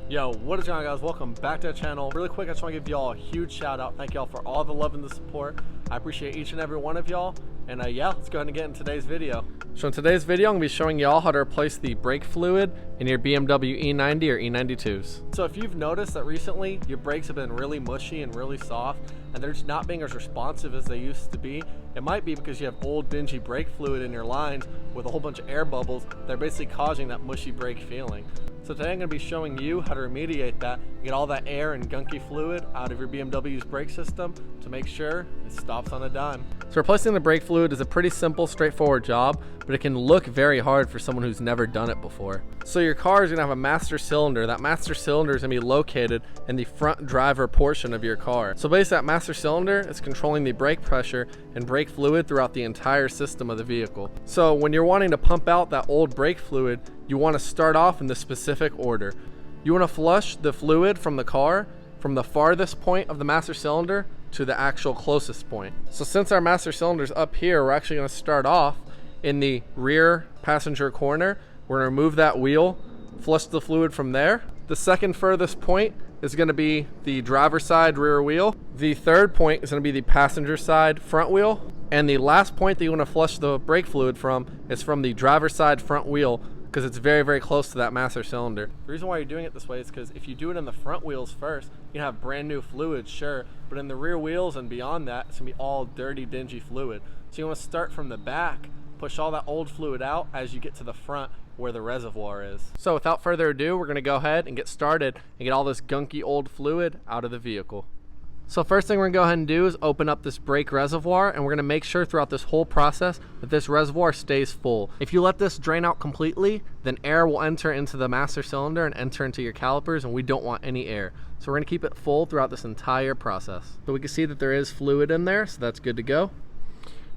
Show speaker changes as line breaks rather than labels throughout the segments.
Yo, what is going on, guys? Welcome back to the channel. Really quick, I just want to give y'all a huge shout out. Thank y'all for all the love and the support. I appreciate each and every one of y'all. And yeah, let's go ahead and get into today's video. So in today's video, I'm going to be showing y'all how to replace the brake fluid in your BMW E90 or E92s. So if you've noticed that recently your brakes have been really mushy and really soft, and they're just not being as responsive as they used to be, it might be because you have old dingy brake fluid in your lines with a whole bunch of air bubbles that are basically causing that mushy brake feeling. So today I'm going to be showing you how to remediate that, get all that air and gunky fluid out of your BMW's brake system to make sure it stops on a dime. So replacing the brake fluid is a pretty simple, straightforward job, but it can look very hard for someone who's never done it before. So your car is going to have a master cylinder. That master cylinder is going to be located in the front driver portion of your car. So basically that master cylinder is controlling the brake pressure and brake fluid throughout the entire system of the vehicle. So when you're wanting to pump out that old brake fluid, you want to start off in the specific order. You want to flush the fluid from the car from the farthest point of the master cylinder to the actual closest point. So since our master cylinder is up here, we're actually going to start off in the rear passenger corner. We're going to remove that wheel, flush the fluid from there. The second furthest point is going to be the driver's side rear wheel. The third point is going to be the passenger side front wheel. And the last point that you want to flush the brake fluid from is from the driver's side front wheel, because it's very, very close to that master cylinder. The reason why you're doing it this way is because if you do it in the front wheels first, you can have brand new fluid, sure, but in the rear wheels and beyond that, it's gonna be all dirty, dingy fluid. So you wanna start from the back, push all that old fluid out as you get to the front where the reservoir is. So without further ado, we're gonna go ahead and get started and get all this gunky old fluid out of the vehicle. So first thing we're gonna go ahead and do is open up this brake reservoir, and we're gonna make sure throughout this whole process that this reservoir stays full. If you let this drain out completely, then air will enter into the master cylinder and enter into your calipers, and we don't want any air. So we're gonna keep it full throughout this entire process. So we can see that there is fluid in there, so that's good to go.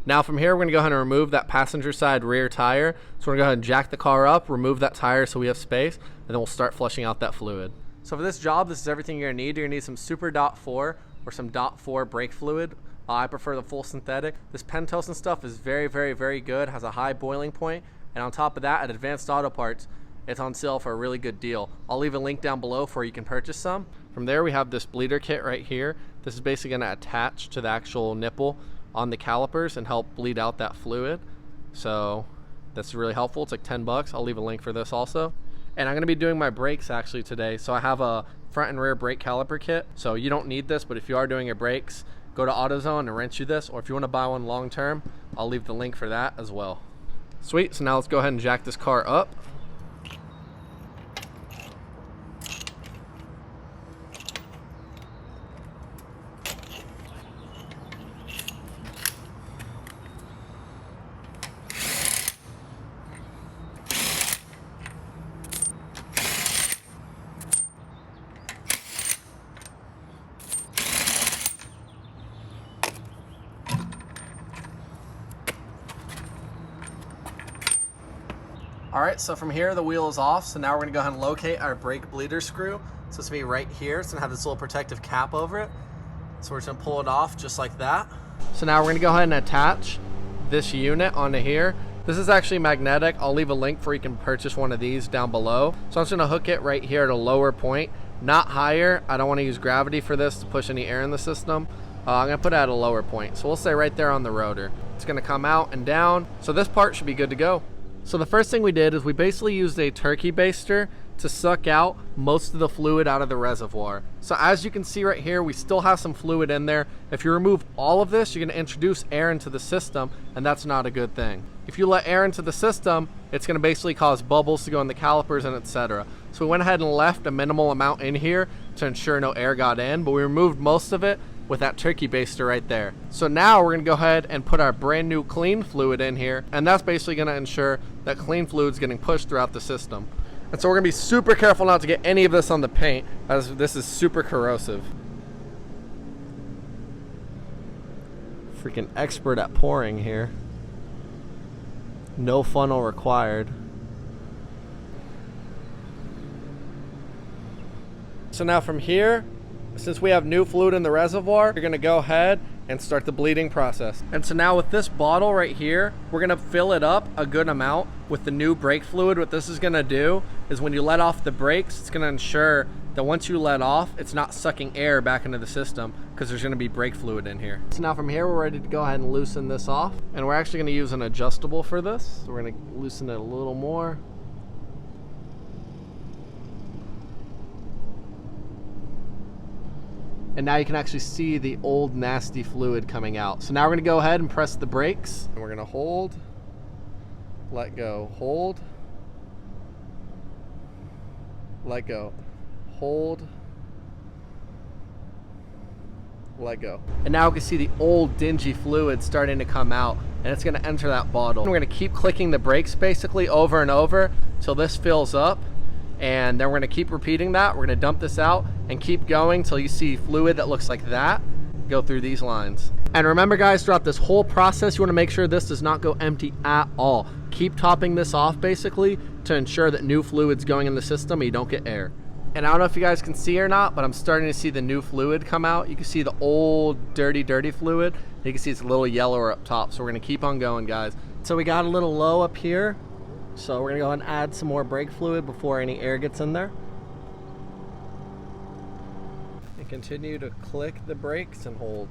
Now from here, we're gonna go ahead and remove that passenger side rear tire. So we're gonna go ahead and jack the car up, remove that tire so we have space, and then we'll start flushing out that fluid. So for this job, this is everything you're gonna need. You're gonna need some Super .4 or some .4 brake fluid. I prefer the full synthetic. This Pentosan stuff is very, very, very good, has a high boiling point, and on top of that, at Advanced Auto Parts, it's on sale for a really good deal. I'll leave a link down below for where you can purchase some. From there, we have this bleeder kit right here. This is basically gonna attach to the actual nipple on the calipers and help bleed out that fluid. So that's really helpful. It's like 10 bucks. I'll leave a link for this also. And I'm gonna be doing my brakes actually today. So I have a front and rear brake caliper kit. So you don't need this, but if you are doing your brakes, go to AutoZone and rent you this. Or if you wanna buy one long term, I'll leave the link for that as well. Sweet, so now let's go ahead and jack this car up. Alright, so from here the wheel is off, so now we're going to go ahead and locate our brake bleeder screw. So it's going to be right here. It's going to have this little protective cap over it. So we're just going to pull it off just like that. So now we're going to go ahead and attach this unit onto here. This is actually magnetic. I'll leave a link for you can purchase one of these down below. So I'm just going to hook it right here at a lower point, not higher. I don't want to use gravity for this to push any air in the system. I'm going to put it at a lower point. So we'll say right there on the rotor. It's going to come out and down. So this part should be good to go. So the first thing we did is we basically used a turkey baster to suck out most of the fluid out of the reservoir. So as you can see right here, we still have some fluid in there. If you remove all of this, you're going to introduce air into the system, and that's not a good thing. If you let air into the system, it's going to basically cause bubbles to go in the calipers and etc. So we went ahead and left a minimal amount in here to ensure no air got in, but we removed most of it with that turkey baster right there. So now we're gonna go ahead and put our brand new clean fluid in here, and that's basically gonna ensure that clean fluid is getting pushed throughout the system. And so we're gonna be super careful not to get any of this on the paint, as this is super corrosive. Freaking expert at pouring here. No funnel required. So now from here, since we have new fluid in the reservoir, you're gonna go ahead and start the bleeding process. And so now with this bottle right here, we're gonna fill it up a good amount with the new brake fluid. What this is gonna do is when you let off the brakes, it's going to ensure that once you let off, it's not sucking air back into the system because there's going to be brake fluid in here. So now from here, we're ready to go ahead and loosen this off. And we're actually going to use an adjustable for this. So we're going to loosen it a little more. And now you can actually see the old nasty fluid coming out. So now we're going to go ahead and press the brakes. And we're going to hold, let go, hold, let go, hold, let go. And now we can see the old dingy fluid starting to come out, and it's going to enter that bottle. We're going to keep clicking the brakes basically over and over till this fills up, and then we're going to keep repeating that. We're going to dump this out and keep going till you see fluid that looks like that go through these lines. And remember guys, throughout this whole process, you want to make sure this does not go empty at all. Keep topping this off basically to ensure that new fluid's going in the system and you don't get air. And I don't know if you guys can see or not, but I'm starting to see the new fluid come out. You can see the old dirty fluid. You can see it's a little yellower up top. So we're going to keep on going, guys. So we got a little low up here. So we're going to go ahead and add some more brake fluid before any air gets in there. And continue to click the brakes and hold.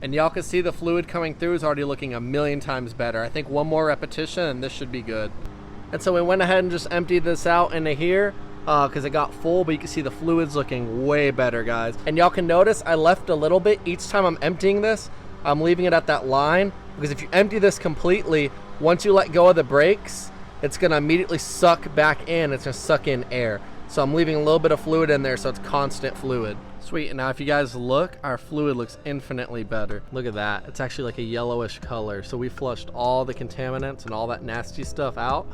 And y'all can see the fluid coming through is already looking a million times better. I think one more repetition and this should be good. And so we went ahead and just emptied this out into here because it got full, but you can see the fluid's looking way better, guys. And y'all can notice I left a little bit. Each time I'm emptying this, I'm leaving it at that line, because if you empty this completely, once you let go of the brakes, it's gonna immediately suck back in. It's gonna suck in air. So I'm leaving a little bit of fluid in there so it's constant fluid. Sweet, and now if you guys look, our fluid looks infinitely better. Look at that, it's actually like a yellowish color. So we flushed all the contaminants and all that nasty stuff out,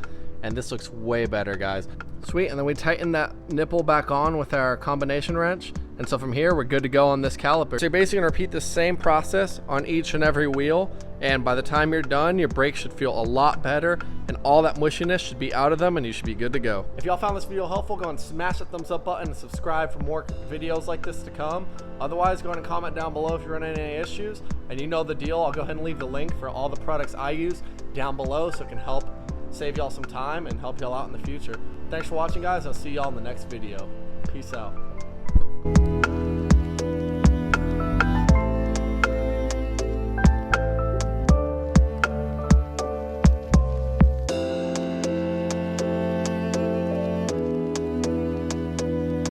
and this looks way better, guys. Sweet, and then we tighten that nipple back on with our combination wrench. And so from here, we're good to go on this caliper. So you're basically gonna repeat the same process on each and every wheel. And by the time you're done, your brakes should feel a lot better and all that mushiness should be out of them and you should be good to go. If y'all found this video helpful, go and smash that thumbs up button and subscribe for more videos like this to come. Otherwise, go ahead and comment down below if you're running any issues. And you know the deal, I'll go ahead and leave the link for all the products I use down below so it can help save y'all some time and help y'all out in the future. Thanks for watching, guys. I'll see y'all in the next video. Peace out.